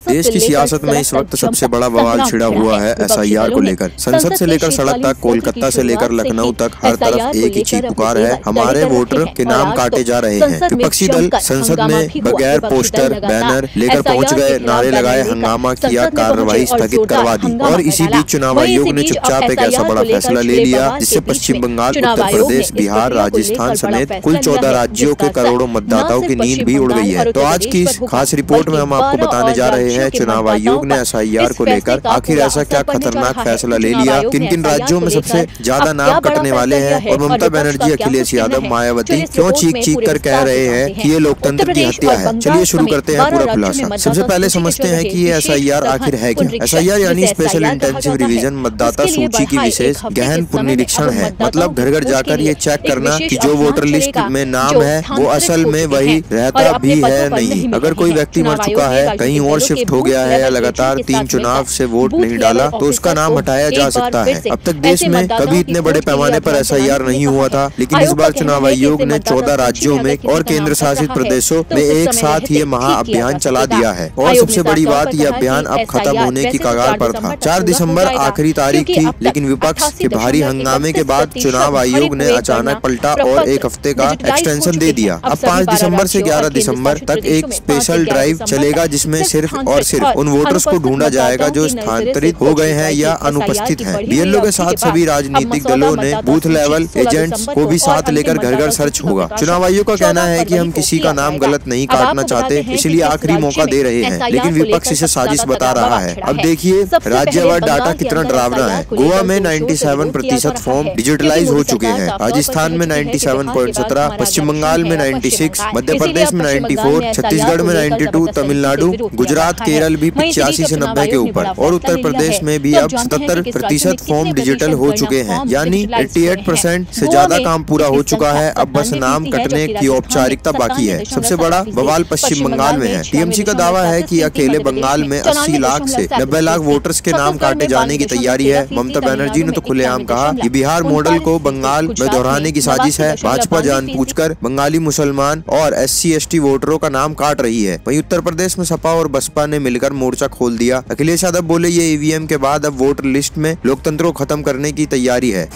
देश की सियासत में इस वक्त सबसे बड़ा बवाल छिड़ा हुआ है एसआईआर को लेकर। संसद से लेकर सड़क तक, कोलकाता से लेकर लखनऊ तक हर तरफ एक ही चीख पुकार है, हमारे वोटर के नाम काटे जा रहे हैं। विपक्षी दल संसद में बगैर पोस्टर बैनर लेकर पहुंच गए, नारे लगाए, हंगामा किया, कार्रवाई स्थगित करवा दी। और इसी बीच चुनाव आयोग ने चुपचाप एक ऐसा बड़ा फैसला ले लिया जिससे पश्चिम बंगाल, उत्तर प्रदेश, बिहार, राजस्थान समेत कुल 14 राज्यों के करोड़ों मतदाताओं की नींद भी उड़ गई है। तो आज की इस खास रिपोर्ट में हम आपको बताने जा रहे हैं चुनाव आयोग ने एसआईआर को लेकर आखिर ऐसा क्या खतरनाक फैसला ले लिया, किन किन राज्यों में सबसे ज्यादा नाम कटने वाले हैं, और ममता बनर्जी, अखिलेश यादव, मायावती क्यों चीख चीख कर कह रहे हैं कि ये लोकतंत्र की हत्या है। चलिए शुरू करते हैं पूरा खुलासा। सबसे पहले समझते हैं कि ये एसआईआर आखिर है क्या। एसआईआर यानी स्पेशल इंटेंसिव रिवीजन, मतदाता सूची की विशेष गहन पुनरीक्षण है। मतलब घर घर जाकर ये चेक करना कि जो वोटर लिस्ट में नाम है वो असल में वही रहता भी है नहीं। अगर कोई व्यक्ति मर चुका है, कहीं और शिफ्ट हो गया है या लगातार 3 चुनाव से वोट नहीं डाला तो उसका नाम हटाया जा सकता है। अब तक देश में कभी इतने बड़े पैमाने पर एसआईआर नहीं हुआ था, लेकिन इस बार चुनाव आयोग ने 14 राज्यों में और केंद्र शासित प्रदेशों में एक साथ ये महाअभियान चला दिया है। और सबसे बड़ी बात, ये अभियान अब खत्म होने की कगार पर था। 4 दिसंबर आखिरी तारीख थी, लेकिन विपक्ष के भारी हंगामे के बाद चुनाव आयोग ने अचानक पलटा और एक हफ्ते का एक्सटेंशन दे दिया। अब 5 दिसंबर से 11 दिसंबर तक एक स्पेशल ड्राइव चलेगा जिसमें सिर्फ और सिर्फ उन वोटर्स को ढूंढा जाएगा जो स्थानांतरित हो गए हैं या अनुपस्थित हैं। बीएलओ के साथ सभी राजनीतिक दलों ने बूथ लेवल एजेंट्स को भी साथ लेकर घर घर सर्च होगा। चुनाव आयोग का कहना है कि हम किसी का नाम गलत नहीं काटना चाहते, इसलिए आखिरी मौका दे रहे हैं, लेकिन विपक्ष इसे साजिश बता रहा है। अब देखिए राज्यवार डाटा कितना डरावना है। गोवा में 97% फॉर्म डिजिटलाइज हो चुके हैं, राजस्थान में 97.17, पश्चिम बंगाल में 96, मध्य प्रदेश में 94, छत्तीसगढ़ में 92, तमिलनाडु, गुजरात, केरल भी 85 से 90 के ऊपर, और उत्तर प्रदेश में भी अब 77% फॉर्म डिजिटल हो चुके हैं, यानी 88% से ज्यादा काम पूरा हो चुका है। अब बस नाम कटने की औपचारिकता बाकी है। सबसे बड़ा बवाल पश्चिम बंगाल में है। टीएमसी का दावा है कि अकेले बंगाल में 80 लाख से 90 लाख वोटर्स के नाम काटे जाने की तैयारी है। ममता बनर्जी ने तो खुलेआम कहा कि बिहार मॉडल को बंगाल में दोहराने की साजिश है। भाजपा जानबूझकर बंगाली मुसलमान और SC/ST वोटरों का नाम काट रही है। वहीं उत्तर प्रदेश में सपा और बसपा ने मिलकर मोर्चा खोल दिया। अखिलेश यादव बोले ये ईवीएम के बाद अब वोटर लिस्ट में लोकतंत्र को खत्म करने की तैयारी है।